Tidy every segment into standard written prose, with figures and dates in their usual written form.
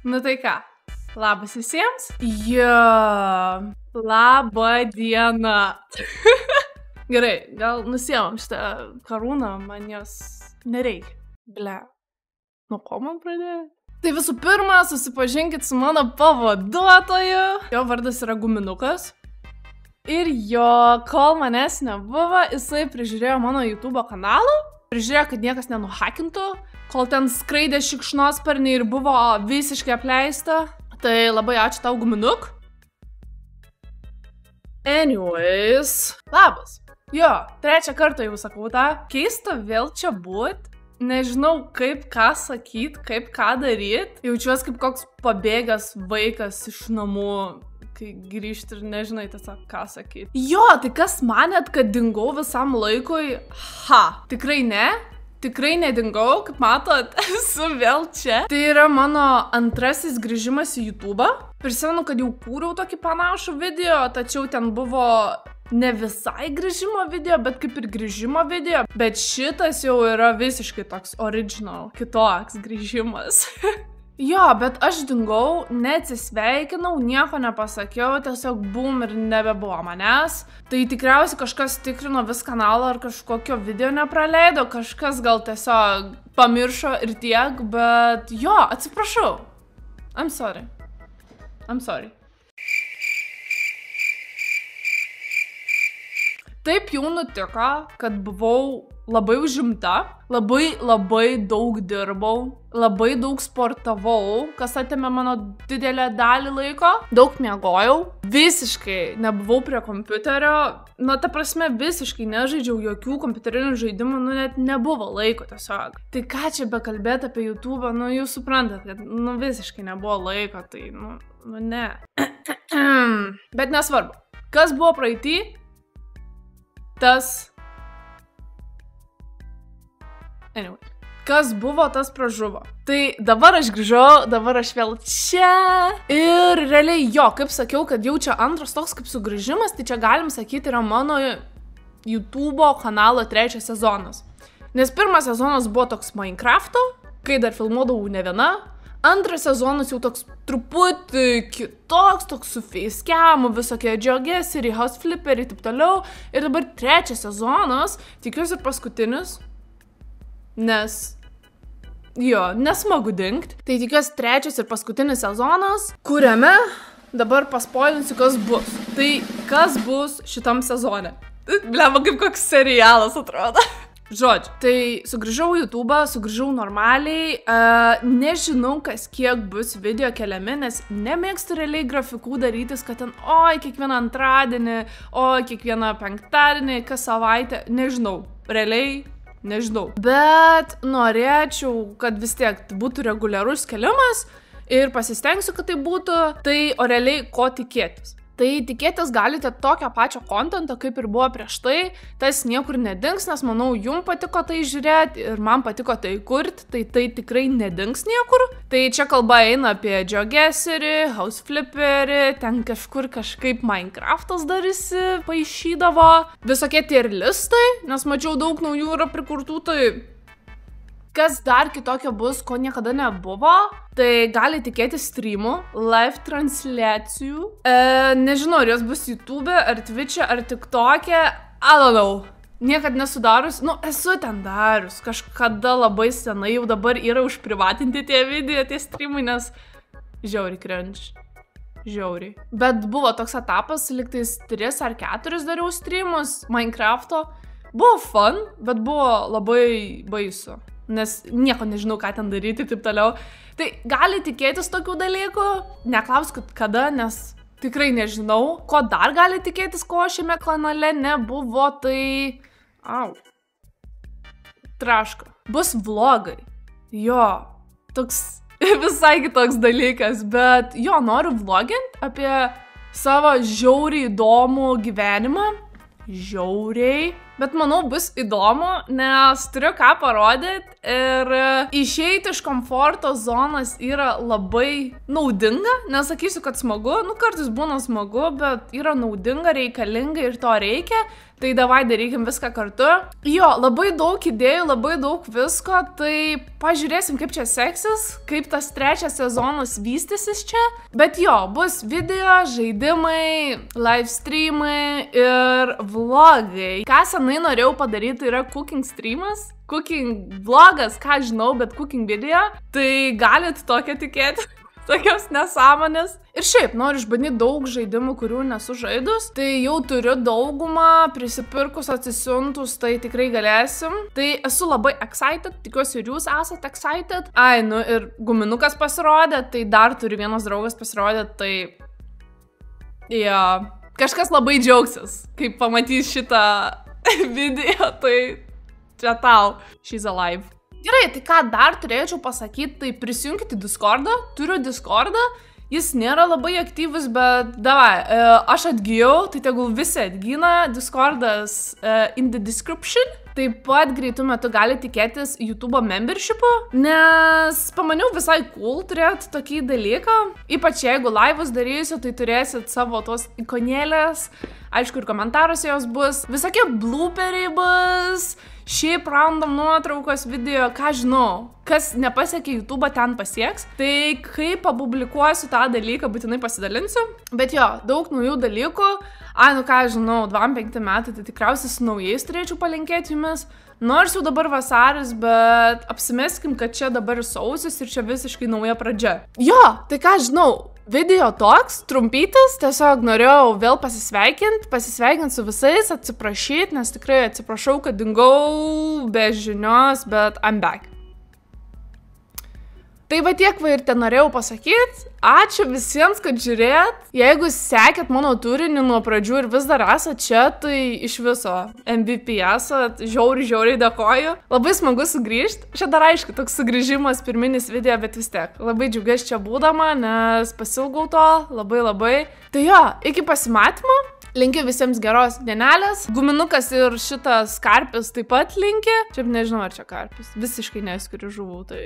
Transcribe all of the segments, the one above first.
Nu tai ką, labas visiems. Labą dieną. Gerai, gal nusiemam šitą karūną, man jos nereikia. Ble, nuo ko man pradėjo? Tai visų pirma, susipažinkit su mano pavaduotoju. Jo vardas yra Guminukas. Ir jo, kol manęs nebuvo, jisai prižiūrėjo mano YouTube kanalą. Prižiūrėjo, kad niekas nenuhakintų. Kol ten skraidė šikšnosparniai ir buvo visiškai apleista. Tai labai ačiū tau, Guminuk. Anyways. Labas. Jo, trečią kartą jau sakau tą. Keista vėl čia būt. Nežinau, kaip ką sakyt, kaip ką daryt. Jaučiuosi kaip koks pabėgęs vaikas iš namų, kai grįžti ir nežinai tiesiog ką sakyt. Jo, tai kas manėt, kad dingau visam laikui? Tikrai ne. Tikrai nedingau, kaip matot, esu vėl čia. Tai yra mano antrasis grįžimas į YouTube. Prisimenu, kad jau kūriau tokį panašų video, tačiau ten buvo ne visai grįžimo video, bet kaip ir grįžimo video. Bet šitas jau yra visiškai toks original, kitoks grįžimas. Jo, bet aš dingau, neatsisveikinau, nieko nepasakiau, tiesiog bum ir nebebuvo manęs. Tai tikriausiai kažkas tikrino vis kanalą ar kažkokio video nepraleido, kažkas gal tiesiog pamiršo ir tiek, bet jo, atsiprašau. I'm sorry. Taip jau nutiko, kad buvau labai užimta, labai daug dirbau, labai daug sportavau, kas atėmė mano didelę dalį laiko, daug miegojau, visiškai nebuvau prie kompiuterio, ta prasme visiškai nežaidžiau jokių kompiuterinių žaidimų, net nebuvo laiko tiesiog. Tai ką čia bekalbėti apie YouTube, jūs suprantat, kad visiškai nebuvo laiko, tai ne. Bet nesvarbu, kas buvo praeity, Anyway. Kas buvo, tas pražuvo. Tai dabar aš grįžau, dabar aš vėl čia. Ir realiai jo, kaip sakiau, kad jau čia antras toks kaip sugrįžimas, tai čia galim sakyti yra mano YouTube kanalo trečias sezonas. Nes pirmas sezonas buvo toks Minecrafto, kai dar filmuodavau ne viena. Antras sezonas jau toks truputį kitoks, toks su facecam'u, visokie džiogesiai, house flipperiai ir taip toliau. Ir dabar trečias sezonas, tikiuosi ir paskutinis, nes, jo, nesmagu dingt. Tai tikiuosi trečias ir paskutinis sezonas, kuriame dabar paspoilinsiu, kas bus. Tai kas bus šitam sezone? Blema, kaip koks serialas atrodo. Žodžiu, tai sugrįžau į YouTube, sugrįžau normaliai, nežinau, kas kiek bus video keliami, nes nemėgstu realiai grafikų darytis, kad ten, kiekvieną antradienį, kiekvieną penktadienį, kas savaitę, nežinau, realiai nežinau. Bet norėčiau, kad vis tiek būtų reguliarus keliamas ir pasistengsiu, kad tai būtų, o realiai ko tikėtis. Tai tikėtis galite tokio pačio kontento, kaip ir buvo prieš tai, tas niekur nedings, nes manau, jums patiko tai žiūrėti ir man patiko tai kurti, tai tikrai nedings niekur. Tai čia kalba eina apie GeoGuessrį, house flipperį, ten kažkaip Minecraftas darisi, paišydavo, visokie tier listai, nes mačiau daug naujų yra prikurtų, tai kas dar kitokio bus, ko niekada nebuvo, tai gali tikėti streamų, live transliacijų. Nežinau, ar jos bus YouTube, ar Twitch'e, ar TikTok'e, I don't know. Niekad nesudarius, esu ten darius, kažkada labai senai, jau dabar yra užprivatinti tie video, tie streamai, nes žiauriai cringe. Žiauriai. Bet buvo toks etapas, liktais 3 ar 4 dariau streamus Minecraft'o. Buvo fun, bet buvo labai baisu. Nes nieko nežinau, ką ten daryti ir taip toliau. Tai gali tikėtis tokių dalykų, neklauskit kada, nes tikrai nežinau, ko dar gali tikėtis, ko šiame kanale nebuvo, tai... Traška. Bus vlogai. Jo, toks visai kitoks dalykas, bet jo, noriu vlogint apie savo žiauriai įdomų gyvenimą. Žiauriai. Bet manau, bus įdomu, nes turiu ką parodyti ir išeiti iš komforto zonos yra labai naudinga. Nesakysiu, kad smagu, kartais būna smagu, bet yra naudinga, reikalinga ir to reikia. tai davai darykim viską kartu. Jo, labai daug idėjų, labai daug visko, tai pažiūrėsim, kaip čia seksis, kaip tas 3 sezonas vystysis čia. Bet jo, bus video, žaidimai, live streamai ir vlogai. Ką senai norėjau padaryti, tai yra cooking streamas. Cooking vlogas, ką žinau, bet cooking video, tai galit tokią tikėti, tokios nesąmonės. Ir šiaip, noriu išbandyti daug žaidimų, kurių nesu žaidus, tai jau turiu daugumą, prisipirkus, atsisiuntus, tai tikrai galėsim. Tai esu labai excited, tikiuosi ir jūs esate excited. Ai, nu ir guminukas pasirodė, tai dar turi vienas draugas pasirodė, tai... Jo, kažkas labai džiaugsis, kai pamatys šitą video, tai... Čia tau, she's alive. Gerai, tai ką dar turėčiau pasakyti, tai prisijungti į Discordą, turiu Discordą, jis nėra labai aktyvus, bet davai, aš atgyjau, tai tegul visi atgyna, Discordas in the description. Taip pat greitų metų gali tikėtis YouTube membership'u, nes pamaniau visai cool turėti tokį dalyką, ypač jeigu live'us darysiu, tai turėsit savo tos ikonėlės, aišku ir komentaruose jos bus, visokie blooperiai bus, šiaip random nuotraukos video, ką žinau, kas nepasiekė YouTube, ten pasieks. Tai kai papublikuosiu tą dalyką, būtinai pasidalinsiu. Bet jo, daug naujų dalykų. Ai, nu ką žinau, 25 metai, tai tikriausiai su naujais turėčiau palinkėti jumis. Nors jau dabar vasaris, bet apsimeskim, kad čia dabar sausis ir čia visiškai nauja pradžia. Jo, tai ką žinau, video toks, trumpytis, tiesiog norėjau vėl pasisveikinti su visais, atsiprašyti, nes tikrai atsiprašau, kad dingau be žinios, bet I'm back. Tai va tiek va ir ten norėjau pasakyti. Ačiū visiems, kad žiūrėjot. Jeigu sekėt mano turinį nuo pradžių ir vis dar esat čia, tai iš viso MVP esat. Žiauriai dėkoju. Labai smagu sugrįžti. Čia dar aišku, toks sugrįžimas pirminis video, bet vis tiek. Labai džiaugiuosi čia būdama, nes pasilgau to labai. Tai jo, iki pasimatymo. Linkiu visiems geros dienelės. Guminukas ir šitas karpis taip pat linki. Čia nežinau, ar čia karpis. Visiškai neskiriu žuvų, tai...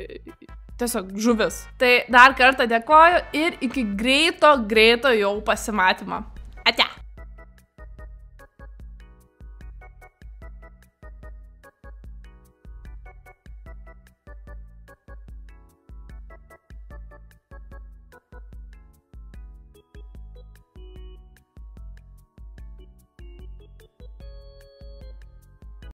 Tiesiog žuvis. Tai dar kartą dėkoju ir iki greito jau pasimatymo.